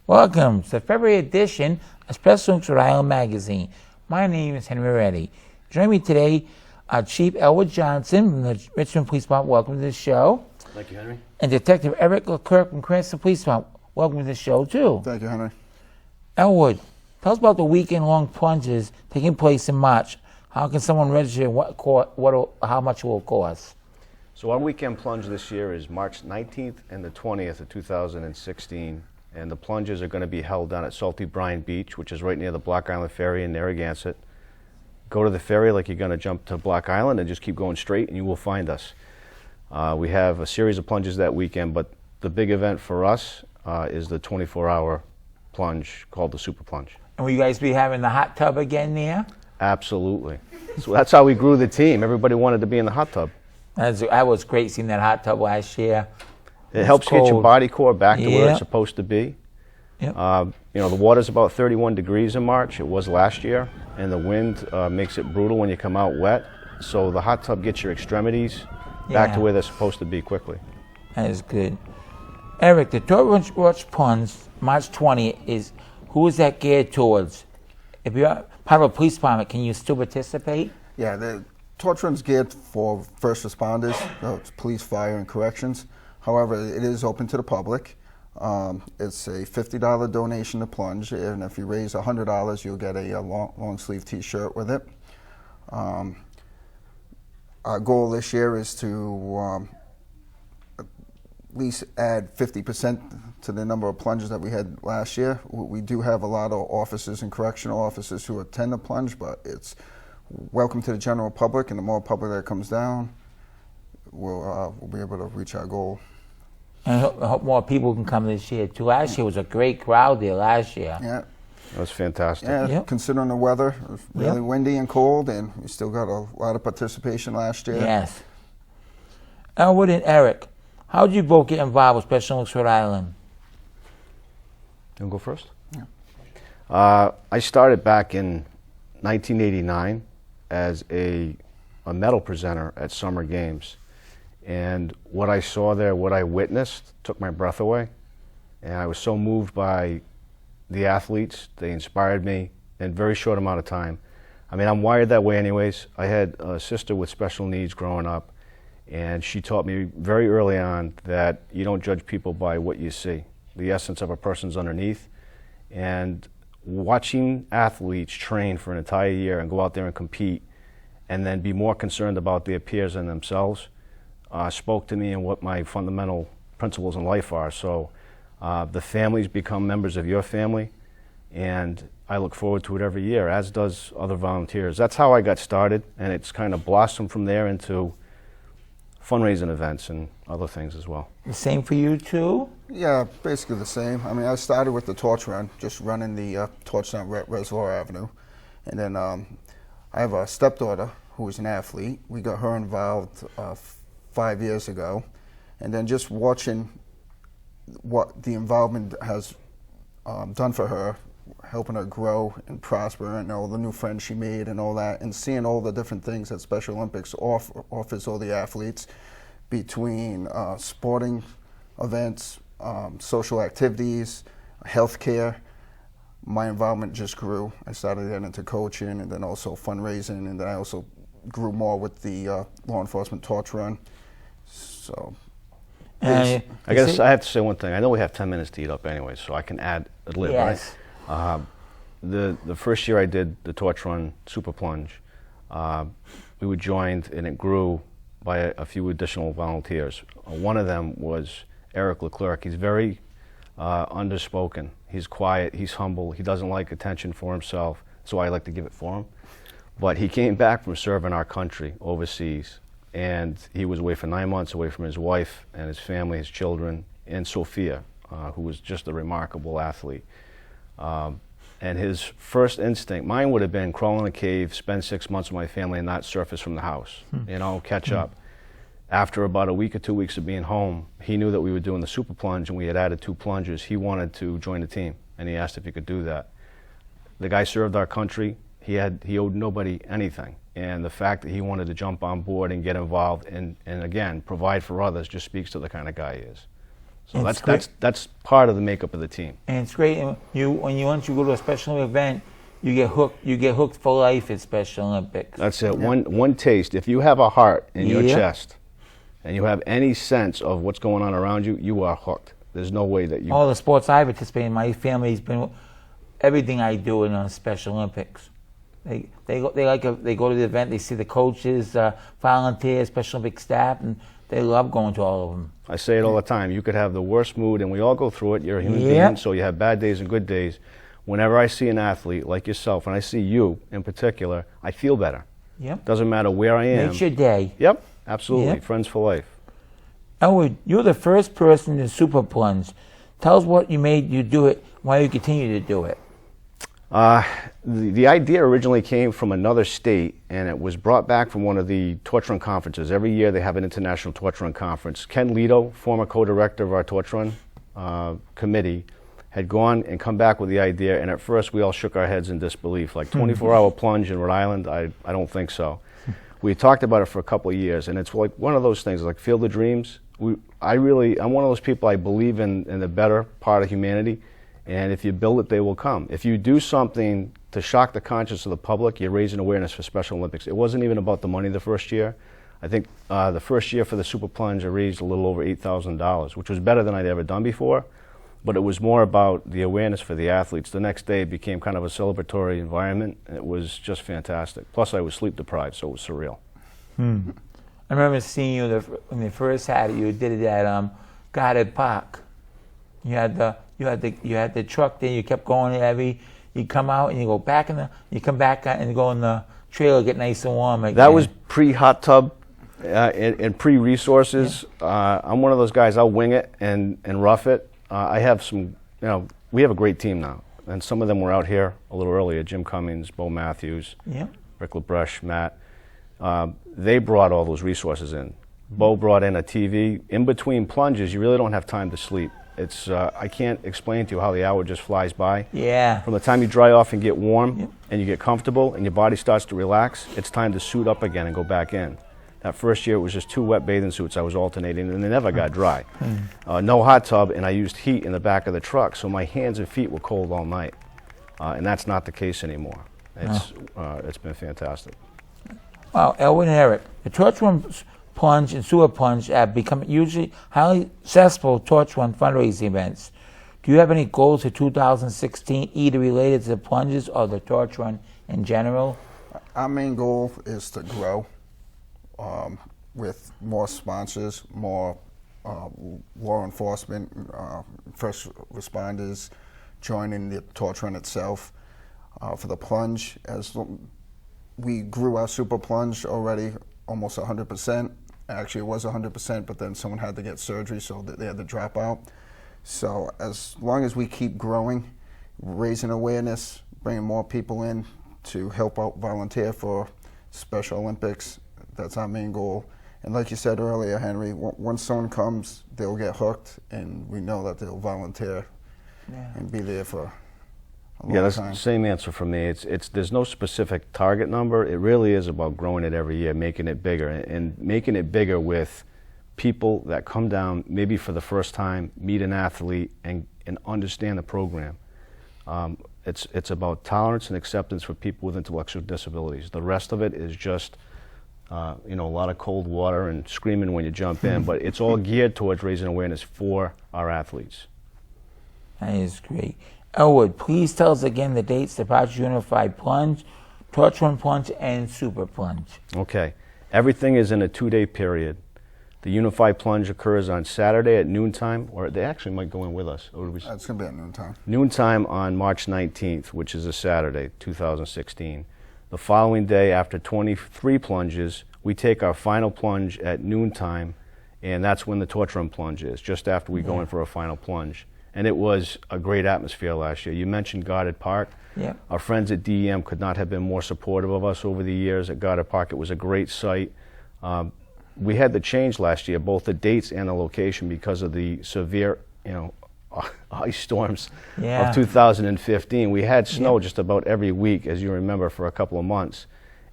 Welcome to the February edition of Special Links Rhode Island Magazine. My name is Henry Reddy. Joining me today, Chief Elwood Johnson from the Richmond Police Department. Welcome to the show. Thank you, Henry. And Detective Eric Leclerc from Cranston Police Department. Welcome to the show, too. Thank you, Henry. Elwood, tell us about the weekend-long plunges taking place in March. How can someone register and how much will it cost? So our weekend plunge this year is March 19th and the 20th of 2016. And the plunges are going to be held down at Salty Brine Beach, which is right near the Block Island Ferry in Narragansett. Go to the ferry like you're going to jump to Block Island and just keep going straight and you will find us. We have a series of plunges that weekend, but the big event for us is the 24-hour plunge called the Super Plunge. And will you guys be having the hot tub again there? Absolutely. So that's how we grew the team. Everybody wanted to be in the hot tub. That was great seeing that hot tub last year. It helps get your body core back to where it's supposed to be. Yep. The water's about 31 degrees in March. It was last year, and the wind makes it brutal when you come out wet. So the hot tub gets your extremities back to where they're supposed to be quickly. That is good. Eric, the Torch Plunge, March 20th, who is that geared towards? If you're part of a police department, can you still participate? Yeah, the torch run's geared for first responders, police, fire, and corrections. However, it is open to the public. It's a $50 donation to plunge, and if you raise $100, you'll get a long sleeve T-shirt with it. Our goal this year is to at least add 50% to the number of plunges that we had last year. We do have a lot of officers and correctional officers who attend the plunge, but it's welcome to the general public, and the more public that comes down, we'll be able to reach our goal. And I hope more people can come this year, too. Last year was a great crowd there last year. Yeah. That was fantastic. Yeah, considering the weather, it was really windy and cold, and we still got a lot of participation last year. Yes. Elwood and Eric, how did you both get involved with Special Olympics Rhode Island? You want to go first? Yeah. I started back in 1989 as a medal presenter at Summer Games. And what I saw there, what I witnessed, took my breath away. And I was so moved by the athletes. They inspired me in a very short amount of time. I mean, I'm wired that way anyways. I had a sister with special needs growing up, and she taught me very early on that you don't judge people by what you see. The essence of a person's underneath. And watching athletes train for an entire year and go out there and compete and then be more concerned about their peers than themselves spoke to me and what my fundamental principles in life are. So the families become members of your family, and I look forward to it every year, as does other volunteers. That's how I got started, and it's kind of blossomed from there into fundraising events and other things as well. The same for you, too? Yeah, basically the same. I mean, I started with the torch run, just running the torch down Reservoir Avenue. And then I have a stepdaughter who is an athlete. We got her involved 5 years ago. And then just watching what the involvement has done for her, helping her grow and prosper, and all the new friends she made and all that, and seeing all the different things that Special Olympics offers all the athletes, between sporting events, social activities, healthcare. My involvement just grew. I started getting into coaching and then also fundraising, and then I also grew more with the law enforcement torch run. So I guess I have to say one thing. I know we have 10 minutes to eat up anyway, so I can add a little, yes. Right? The first year I did the Torch Run Super Plunge, we were joined and it grew by a few additional volunteers. One of them was Eric Leclerc. He's very underspoken. He's quiet, he's humble, he doesn't like attention for himself, so I like to give it for him. But he came back from serving our country overseas, and he was away for 9 months, away from his wife and his family, his children, and Sophia, who was just a remarkable athlete. And his first instinct, mine would have been crawl in a cave, spend 6 months with my family, and not surface from the house, catch up. After about a week or 2 weeks of being home, he knew that we were doing the Super Plunge and we had added 2 plungers. He wanted to join the team, and he asked if he could do that. The guy served our country. He owed nobody anything. And the fact that he wanted to jump on board and get involved and again, provide for others just speaks to the kind of guy he is. So It's great. that's part of the makeup of the team. And it's great. And once you go to a Special event, you get hooked. You get hooked for life at Special Olympics. That's it. One taste. If you have a heart in your Yeah. chest, and you have any sense of what's going on around you, you are hooked. There's no way that you. All the sports I participate in, my family's been everything I do in Special Olympics. They go to the event. They see the coaches, volunteers, Special Olympic staff, and they love going to all of them. I say it all the time. You could have the worst mood, and we all go through it. You're a human Yep. being, so you have bad days and good days. Whenever I see an athlete like yourself, and I see you in particular, I feel better. Yep. Doesn't matter where I am. Makes your day. Yep, absolutely. Yep. Friends for life. Elwood, you're the first person to super plunge. Tell us what made you do it, why you continue to do it. The idea originally came from another state, and it was brought back from one of the torch run conferences. Every year they have an international torch run conference. Ken Lito, former co-director of our torch run committee, had gone and come back with the idea, and at first we all shook our heads in disbelief. Like 24-hour plunge in Rhode Island, I don't think so. We talked about it for a couple of years, and it's like one of those things, like Field of Dreams. I'm one of those people, I believe in the better part of humanity, and if you build it, they will come. If you do something to shock the conscience of the public, you're raising awareness for Special Olympics. It wasn't even about the money the first year. I think the first year for the Super Plunge, I raised a little over $8,000, which was better than I'd ever done before, but it was more about the awareness for the athletes. The next day it became kind of a celebratory environment. It was just fantastic. Plus I was sleep deprived, so it was surreal. I remember seeing you when they first had it. You did it at Goddard Park. You had the truck there. You kept going heavy. You come out and you go back you come back and go in the trailer, get nice and warm again. That was pre-hot tub and pre-resources. Yeah. I'm one of those guys. I'll wing it and rough it. I have some. We have a great team now, and some of them were out here a little earlier. Jim Cummings, Bo Matthews, Rick LaBreche, Matt. They brought all those resources in. Bo brought in a TV. In between plunges, you really don't have time to sleep. I can't explain to you how the hour just flies by. Yeah. From the time you dry off and get warm and you get comfortable and your body starts to relax, it's time to suit up again and go back in. That first year, it was just 2 wet bathing suits I was alternating, and they never got dry. No hot tub, and I used heat in the back of the truck, so my hands and feet were cold all night. And that's not the case anymore. It's been fantastic. Wow, Elwood and Eric, the torch run plunge and super plunge have become usually highly successful torch run fundraising events. Do you have any goals for 2016, either related to the plunges or the torch run in general? Our main goal is to grow with more sponsors, more law enforcement, first responders joining the torch run itself. For the plunge, we grew our super plunge already almost 100%. Actually, it was 100%, but then someone had to get surgery, so they had to drop out. So as long as we keep growing, raising awareness, bringing more people in to help out volunteer for Special Olympics, that's our main goal. And like you said earlier, Henry, once someone comes, they'll get hooked, and we know that they'll volunteer and be there for a long that's time. the same answer for me. There's no specific target number. It really is about growing it every year, making it bigger, and making it bigger with people that come down maybe for the first time, meet an athlete, and understand the program. It's about tolerance and acceptance for people with intellectual disabilities. The rest of it is just a lot of cold water and screaming when you jump in, but it's all geared towards raising awareness for our athletes. That is great. Elwood, please tell us again the dates, the Project Unified Plunge, Torch Run Plunge, and Super Plunge. Okay. Everything is in a 2-day period. The Unified Plunge occurs on Saturday at noontime, or they actually might go in with us. It's going to be at noontime. Noontime on March 19th, which is a Saturday, 2016. The following day, after 23 plunges, we take our final plunge at noontime, and that's when the Torch Run Plunge is, just after we go in for a final plunge. And it was a great atmosphere last year. You mentioned Goddard Park. Yeah. Our friends at DEM could not have been more supportive of us over the years at Goddard Park. It was a great site. We had to change last year, both the dates and the location, because of the severe, ice storms of 2015. We had snow just about every week, as you remember, for a couple of months.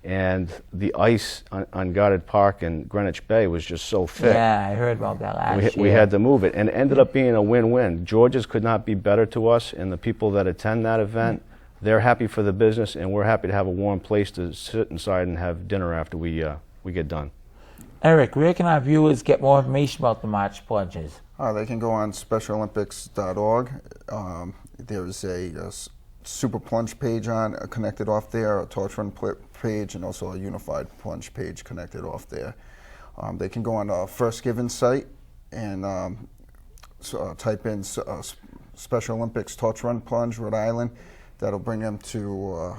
and the ice on Goddard Park and Greenwich Bay was just so thick. Yeah, I heard about that last year. We had to move it, and it ended up being a win-win. George's could not be better to us, and the people that attend that event, they're happy for the business, and we're happy to have a warm place to sit inside and have dinner after we get done. Eric, where can our viewers get more information about the March plunges? They can go on SpecialOlympics.org. There's a Super Plunge page connected off there, a Torch Run page, and also a Unified Plunge page connected off there. They can go on the First Given site and type in Special Olympics Torch Run Plunge, Rhode Island. That'll bring them to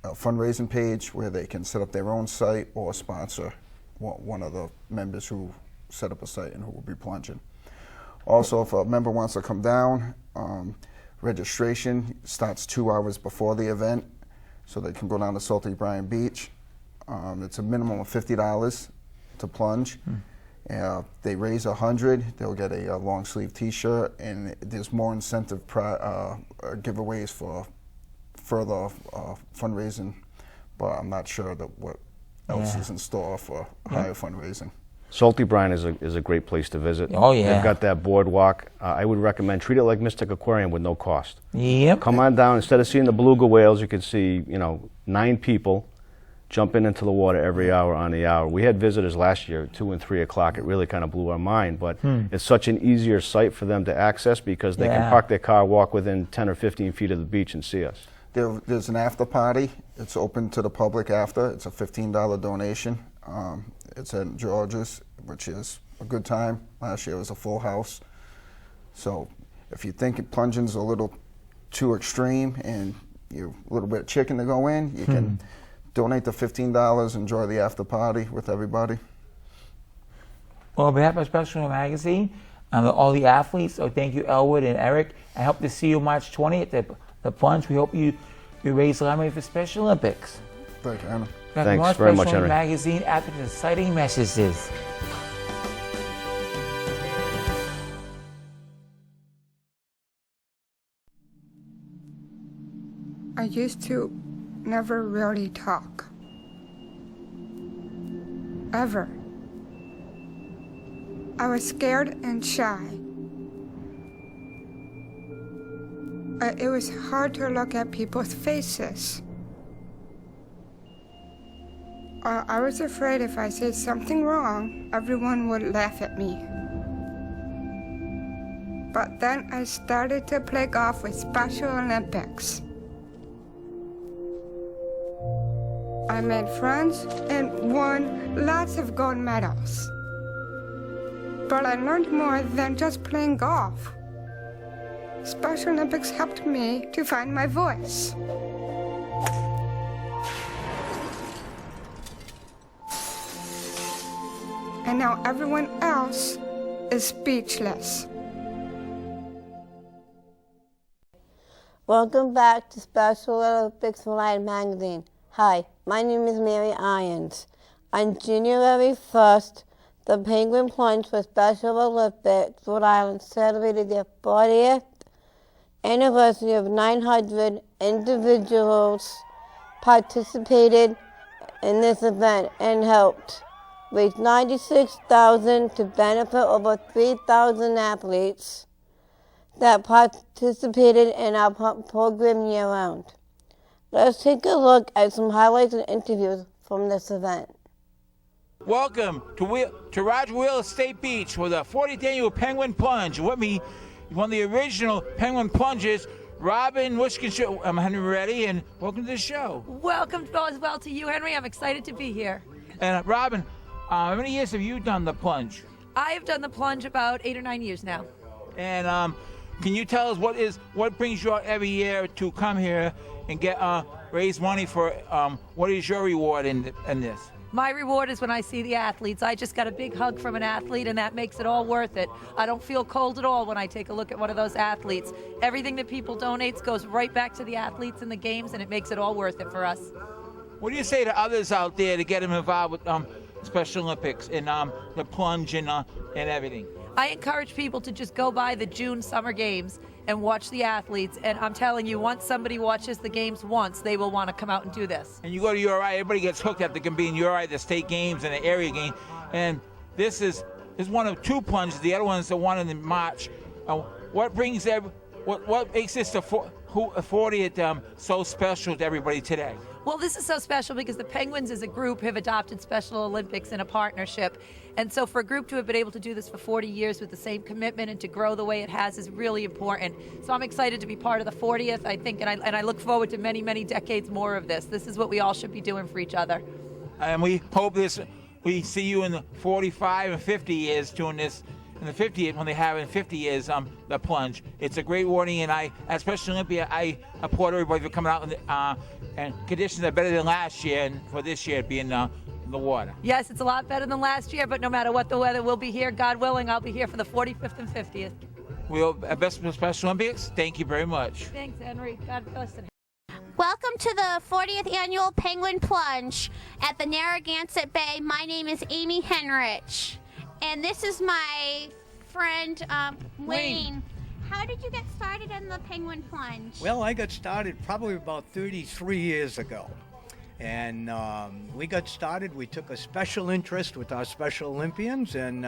a fundraising page where they can set up their own site or sponsor one of the members who set up a site and who will be plunging. Also, if a member wants to come down, registration starts 2 hours before the event, so they can go down to Salty Bryan Beach. It's a minimum of $50 to plunge. They raise $100, they'll get a long sleeve T-shirt, and there's more incentive giveaways for further fundraising, but I'm not sure what else is in store for higher fundraising. Salty Bryan is a great place to visit. Oh, yeah. They've got that boardwalk. I would recommend treat it like Mystic Aquarium with no cost. Yep. Come on down. Instead of seeing the beluga whales, you could see 9 people jumping into the water every hour on the hour. We had visitors last year, 2 and 3 o'clock. It really kind of blew our mind, but it's such an easier site for them to access because they can park their car, walk within 10 or 15 feet of the beach and see us. There's an after party. It's open to the public after. It's a $15 donation. It's at George's, which is a good time. Last year was a full house. So if you think plunging's a little too extreme and you're a little bit chicken to go in, you can donate the $15, enjoy the after party with everybody. Well, on behalf of Special Magazine and all the athletes, so thank you, Elwood and Eric. I hope to see you March 20th at the plunge. We hope you raise a lot of money for Special Olympics. Thank you, Anna. Thanks very much, Special Henry. Magazine after the exciting messages. I used to never really talk. Ever. I was scared and shy. It was hard to look at people's faces. I was afraid if I said something wrong, everyone would laugh at me. But then I started to play golf with Special Olympics. I made friends and won lots of gold medals. But I learned more than just playing golf. Special Olympics helped me to find my voice. And now everyone else is speechless. Welcome back to Special Olympics Rhode Island Magazine. Hi, my name is Mary Irons. On January 1st, the Penguin Plunge for Special Olympics Rhode Island celebrated their 40th anniversary of 900 individuals participated in this event and helped raise $96,000 to benefit over 3,000 athletes that participated in our program year-round. Let's take a look at some highlights and interviews from this event. Welcome to Roger Wheeler State Beach for the 40th annual Penguin Plunge. With me, one of the original Penguin Plungers, Robin Wishkin. I'm Henry Reddy, and welcome to the show. Welcome as well to you, Henry. I'm excited to be here. And Robin, how many years have you done the plunge? I have done the plunge about 8 or 9 years now. And can you tell us what brings you out every year to come here and get raise money for? What is your reward in this? My reward is when I see the athletes. I just got a big hug from an athlete, and that makes it all worth it. I don't feel cold at all when I take a look at one of those athletes. Everything that people donate goes right back to the athletes in the games, and it makes it all worth it for us. What do you say to others out there to get them involved with Special Olympics and the plunge and everything? I encourage people to just go by the June Summer Games and watch the athletes. And I'm telling you, once somebody watches the games once, they will want to come out and do this. And you go to URI, everybody gets hooked after competing in URI, the state games and the area game. And this is one of 2 plunges. The other one is the one in March. What makes this the 40th so special to everybody today? Well, this is so special because the Penguins as a group have adopted Special Olympics in a partnership. And so for a group to have been able to do this for 40 years with the same commitment and to grow the way it has is really important. So I'm excited to be part of the 40th, I think, and I look forward to many, many decades more of this. This is what we all should be doing for each other. And we hope we see you in the 45 and 50 years doing this. In the 50th, when they have in 50 years the plunge. It's a great warning, and at Special Olympia, I applaud everybody for coming out, and conditions are better than last year, and for this year it being in the water. Yes, it's a lot better than last year, but no matter what the weather, we'll be here. God willing, I'll be here for the 45th and 50th. We'll best for Special Olympics. Thank you very much. Thanks, Henry. God bless you. Welcome to the 40th Annual Penguin Plunge at the Narragansett Bay. My name is Amy Henrich, and this is my friend Wayne. How did you get started in the Penguin Plunge? Well, I got started probably about 33 years ago. And we got started, we took a special interest with our Special Olympians, and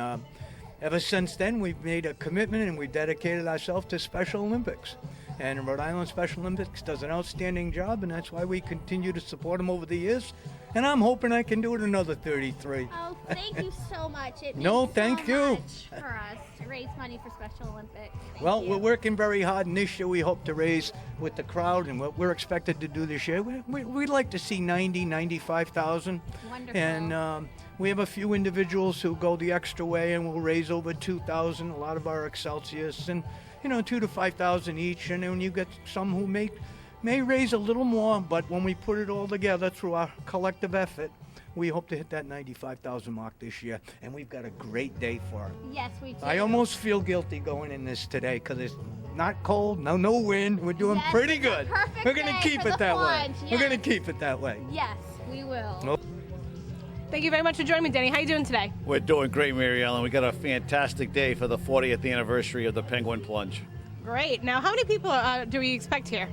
ever since then we've made a commitment and we've dedicated ourselves to Special Olympics. And Rhode Island Special Olympics does an outstanding job, and that's why we continue to support them over the years. And I'm hoping I can do it another 33. Oh, thank you so much. It No, means thank so you. much for us to raise money for Special Olympics. Thank Well, you. we're working very hard, and this year we hope to raise with the crowd, and what we're expected to do this year, we'd like to see 95,000. Wonderful. And we have a few individuals who go the extra way, and we'll raise over 2,000. A lot of our Excelsius, and 2,000 to 5,000 each. And then you get some who may raise a little more, but when we put it all together through our collective effort, we hope to hit that 95,000 mark this year, and we've got a great day for it. Yes, we do. I almost feel guilty going in this today because it's not cold, no wind. We're doing Yes, pretty it's a good. perfect We're gonna day keep for it the that way. plunge, We're gonna yes. keep it that way. Yes, we will. Nope. Thank you very much for joining me, Danny. How you doing today? We're doing great, Mary Ellen. We got a fantastic day for the 40th anniversary of the Penguin Plunge. Great. Now, how many people do we expect here?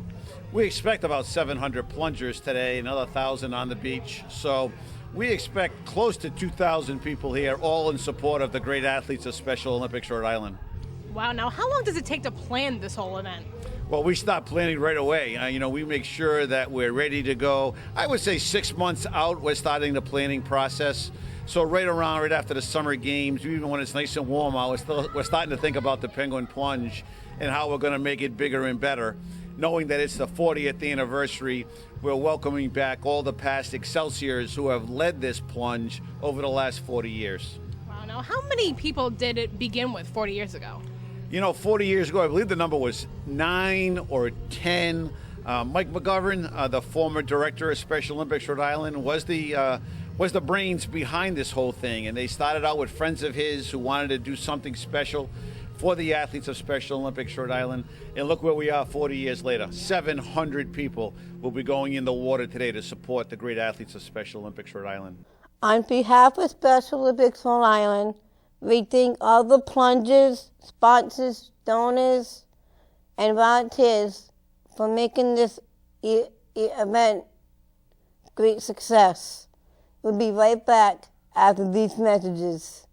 We expect about 700 plungers today, another 1,000 on the beach. So we expect close to 2,000 people here, all in support of the great athletes of Special Olympics Rhode Island. Wow. Now, how long does it take to plan this whole event? Well, we start planning right away. We make sure that we're ready to go. I would say 6 months out, we're starting the planning process. So right after the summer games, even when it's nice and warm out, we're starting to think about the Penguin Plunge and how we're going to make it bigger and better. Knowing that it's the 40th anniversary, we're welcoming back all the past Excelsiors who have led this plunge over the last 40 years. Wow. Now, how many people did it begin with 40 years ago? 40 years ago, I believe the number was 9 or 10. Mike McGovern, the former director of Special Olympics Rhode Island, was the brains behind this whole thing. And they started out with friends of his who wanted to do something special for the athletes of Special Olympics Rhode Island. And look where we are 40 years later. 700 people will be going in the water today to support the great athletes of Special Olympics Rhode Island. On behalf of Special Olympics Rhode Island, we thank all the plungers, sponsors, donors, and volunteers for making this event a great success. We'll be right back after these messages.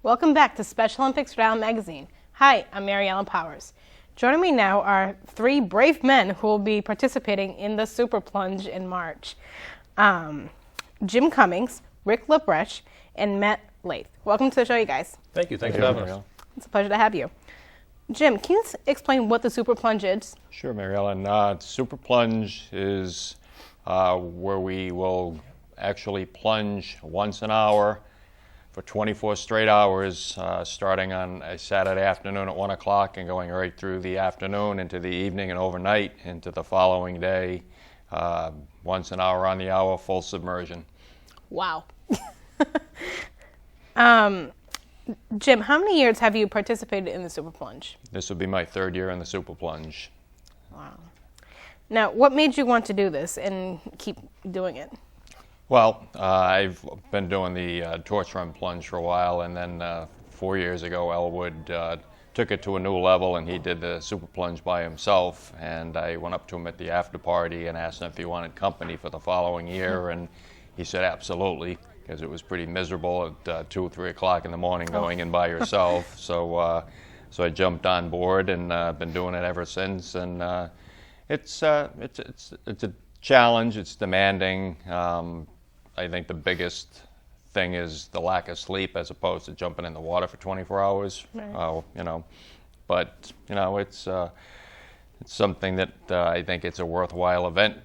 Welcome back to Special Olympics Rhode Island Magazine. Hi, I'm Mary Ellen Powers. Joining me now are 3 brave men who will be participating in the Super Plunge in March. Jim Cummings, Rick LaBreche, and Matt Lath. Welcome to the show, you guys. Thank you. Thanks for having us. It's a pleasure to have you. Jim, can you explain what the Super Plunge is? Sure, Mary Ellen. Super Plunge is where we will actually plunge once an hour for 24 straight hours, starting on a Saturday afternoon at 1 o'clock and going right through the afternoon into the evening and overnight into the following day. Once an hour on the hour, full submersion. Wow. Jim, how many years have you participated in the Super Plunge? This will be my 3rd year in the Super Plunge. Wow. Now, what made you want to do this and keep doing it? Well, I've been doing the torch run plunge for a while, and then 4 years ago, Elwood took it to a new level, and he did the super plunge by himself. And I went up to him at the after party and asked him if he wanted company for the following year, and he said absolutely, because it was pretty miserable at 2 or 3 o'clock in the morning going in by yourself. So I jumped on board and been doing it ever since. And it's a challenge. It's demanding. I think the biggest thing is the lack of sleep, as opposed to jumping in the water for 24 hours. Right. But it's something that I think it's a worthwhile event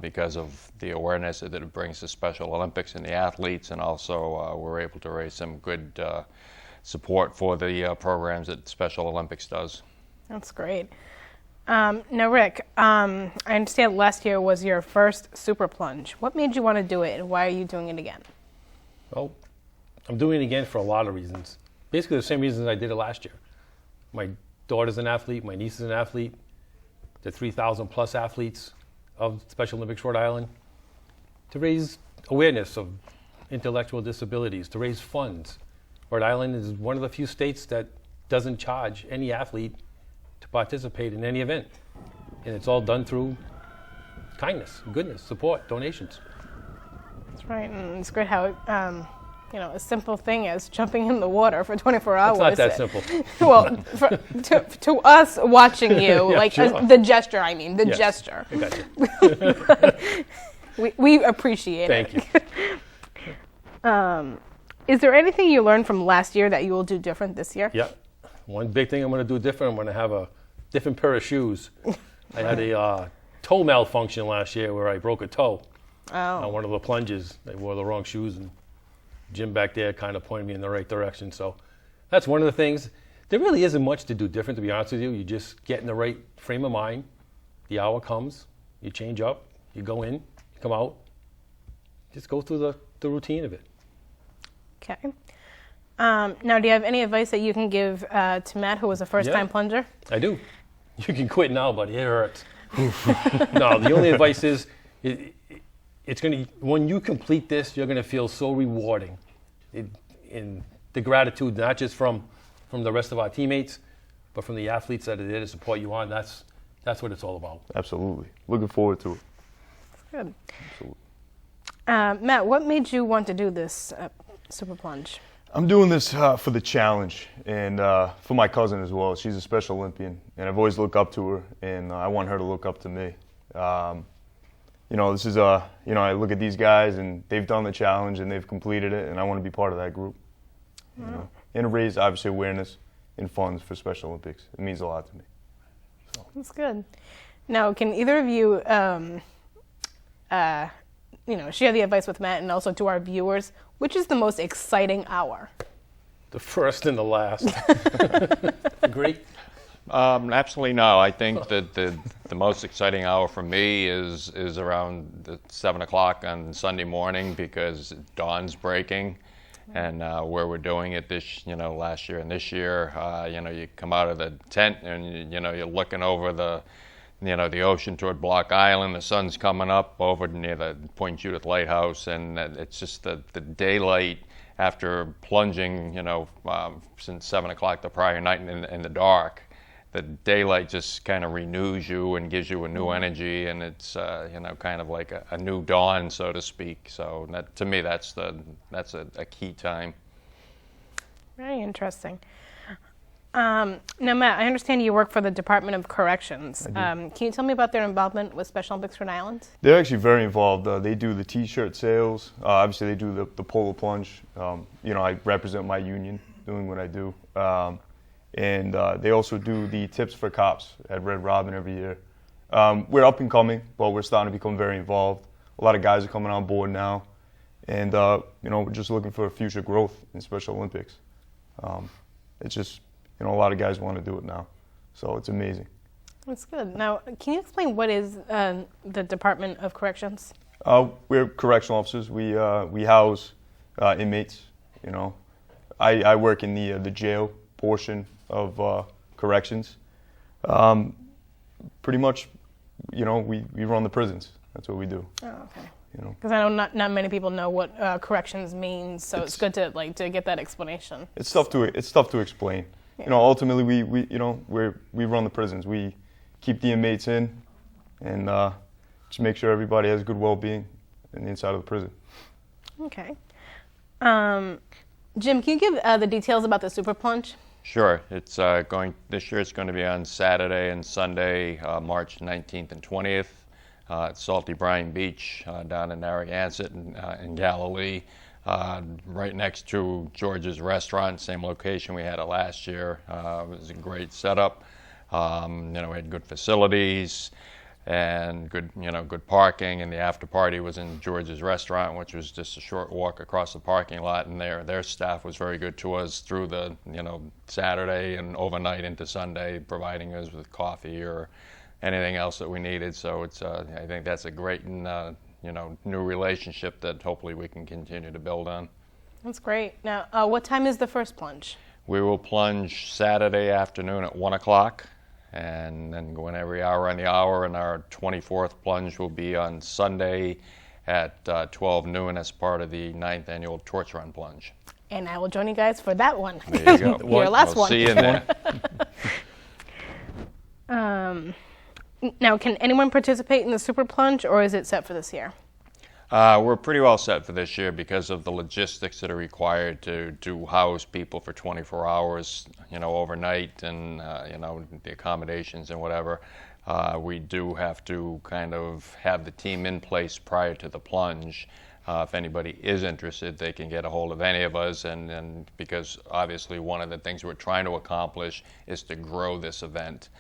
because of the awareness that it brings to Special Olympics and the athletes, and also we're able to raise some good support for the programs that Special Olympics does. That's great. Now, Rick, I understand last year was your first super plunge. What made you want to do it, and why are you doing it again? Well, I'm doing it again for a lot of reasons. Basically the same reasons I did it last year. My daughter's an athlete, my niece is an athlete, the 3,000 plus athletes of Special Olympics Rhode Island, to raise awareness of intellectual disabilities, to raise funds. Rhode Island is one of the few states that doesn't charge any athlete to participate in any event. And it's all done through kindness, goodness, support, donations. That's right, and it's great how, a simple thing as jumping in the water for 24 hours. It's not that simple. Well, to us watching you, Yeah, like sure. the gesture, Yes, gesture. I got you. we appreciate Thank it. you. Is there anything you learned from last year that you will do different this year? Yeah. One big thing I'm going to do different, I'm going to have a different pair of shoes. I had a toe malfunction last year where I broke a toe on one of the plunges. I wore the wrong shoes, and Jim back there kind of pointed me in the right direction. So that's one of the things. There really isn't much to do different, to be honest with you. You just get in the right frame of mind. The hour comes, you change up, you go in, you come out. Just go through the routine of it. Okay. Now, do you have any advice that you can give to Matt, who was a first-time plunger? I do. You can quit now, buddy. It hurts. No, the only advice is, it's going to, when you complete this, you're going to feel so rewarding. In the gratitude, not just from the rest of our teammates, but from the athletes that are there to support you on. That's what it's all about. Absolutely. Looking forward to it. Good. Absolutely. Matt, what made you want to do this super plunge? I'm doing this for the challenge and for my cousin as well. She's a Special Olympian, and I've always looked up to her, and I want her to look up to me. This is I look at these guys, and they've done the challenge, and they've completed it, and I want to be part of that group. Wow. And raise, obviously, awareness and funds for Special Olympics. It means a lot to me. So. That's good. Now, can either of you, share the advice with Matt and also to our viewers? Which is the most exciting hour? The first and the last. Agree? Absolutely no. I think that the most exciting hour for me is around the 7 o'clock on Sunday morning, because dawn's breaking, and where we're doing it this, last year and this year, you come out of the tent and you're looking over the ocean toward Block Island. The sun's coming up over near the Point Judith Lighthouse, and it's just the daylight after plunging, since 7 o'clock the prior night in the dark. The daylight just kind of renews you and gives you a new energy, and it's kind of like a new dawn, so to speak. So to me, that's a key time. Very interesting. Now, Matt, I understand you work for the Department of Corrections. Can you tell me about their involvement with Special Olympics Rhode Island? They're actually very involved. They do the T-shirt sales. Obviously, they do the polo plunge. I represent my union doing what I do. And they also do the tips for cops at Red Robin every year. We're up and coming, but we're starting to become very involved. A lot of guys are coming on board now. And, we're just looking for future growth in Special Olympics. It's just, a lot of guys want to do it now. So it's amazing. That's good. Now, can you explain what is the Department of Corrections? We're correctional officers. We house inmates. I work in the jail portion of corrections. Pretty much, we run the prisons. That's what we do. Oh, okay. You know, Because I know not many people know what corrections means, so it's good to get that explanation. it's tough to explain. Yeah. You know, ultimately we run the prisons. We keep the inmates in, and just make sure everybody has good well-being in the inside of the prison. Okay. Jim, can you give the details about the Super Plunge? Sure. It's this year. It's going to be on Saturday and Sunday, March 19th and 20th, at Salty Brine Beach down in Narragansett in Galilee, right next to George's Restaurant, same location we had it last year. It was a great setup. We had good facilities and good parking, and the after party was in George's Restaurant, which was just a short walk across the parking lot, and their staff was very good to us through the Saturday and overnight into Sunday, providing us with coffee or anything else that we needed. So it's I think that's a great new relationship that hopefully we can continue to build on. That's great. Now, what time is the first plunge? We will plunge Saturday afternoon at 1 o'clock. And then go in every hour on the hour, and our 24th plunge will be on Sunday at 12 noon as part of the 9th annual Torch Run Plunge. And I will join you guys for that one. There you go. Your last We'll one. see you in there. Now, can anyone participate in the Super Plunge, or is it set for this year? We're pretty well set for this year because of the logistics that are required to house people for 24 hours, overnight, and the accommodations and whatever. We do have to kind of have the team in place prior to the plunge. If anybody is interested, they can get a hold of any of us, and because obviously one of the things we're trying to accomplish is to grow this event.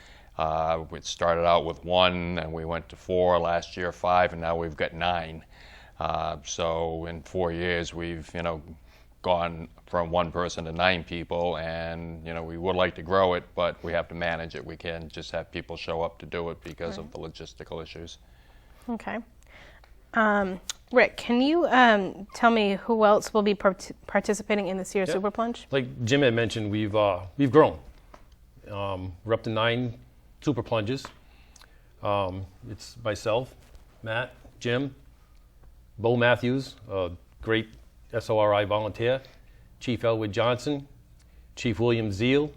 We started out with 1, and we went to 4 last year, 5, and now we've got 9. So in 4 years, we've gone from 1 person to 9 people, and we would like to grow it, but we have to manage it. We can't just have people show up to do it because of the logistical issues. Okay. Rick, can you tell me who else will be participating in this year's Super Plunge? Like Jim had mentioned, we've grown. We're up to 9 Super Plunges. It's myself, Matt, Jim, Bo Matthews, a great SORI volunteer, Chief Elwood Johnson, Chief William Zeal,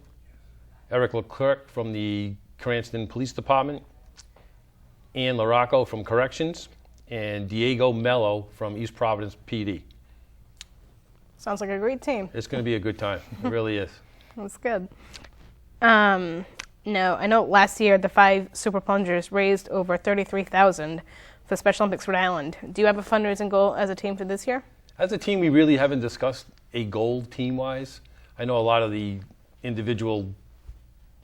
Eric Leclerc from the Cranston Police Department, Ann Larocco from Corrections, and Diego Mello from East Providence PD. Sounds like a great team. It's going to be a good time. It really is. That's good. No, I know last year the 5 Super Plungers raised over $33,000 for Special Olympics Rhode Island. Do you have a fundraising goal as a team for this year? As a team, we really haven't discussed a goal team-wise. I know a lot of the individual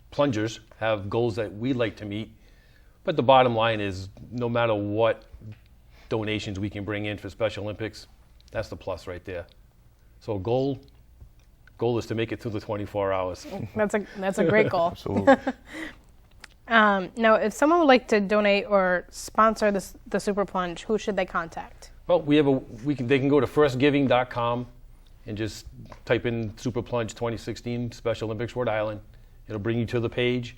plungers have goals that we'd like to meet, but the bottom line is no matter what donations we can bring in for Special Olympics, that's the plus right there. So goal is to make it through the 24 hours. That's a great goal. Absolutely. Now, if someone would like to donate or sponsor the Super Plunge, who should they contact? Well, they can go to firstgiving.com and just type in Super Plunge 2016 Special Olympics Rhode Island. It'll bring you to the page.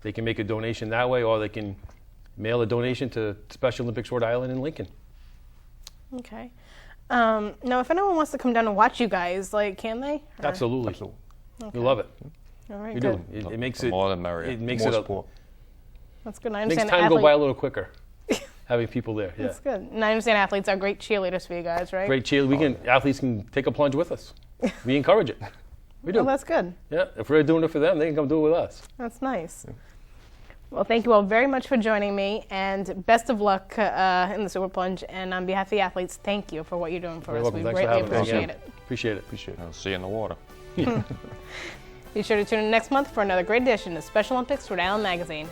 They can make a donation that way, or they can mail a donation to Special Olympics Rhode Island in Lincoln. Okay. Now, if anyone wants to come down and watch you guys, can they? Or? Absolutely. Okay. We love it. All right, We good. do. It makes The it more the merrier. It makes More it support. That's good. I makes understand time go by a little quicker. Having people there. Yeah. That's good. And I understand athletes are great cheerleaders for you guys, right? Great cheer. Athletes can take a plunge with us. We encourage it. We do. Well, that's good. Yeah. If we're doing it for them, they can come do it with us. That's nice. Well, thank you all very much for joining me, and best of luck in the Super Plunge. And on behalf of the athletes, thank you for what you're doing for You're us. welcome. We Thanks for greatly having us. appreciate it. Appreciate it. Appreciate it. I'll see you in the water. Be sure to tune in next month for another great edition of Special Olympics Rhode Island Magazine.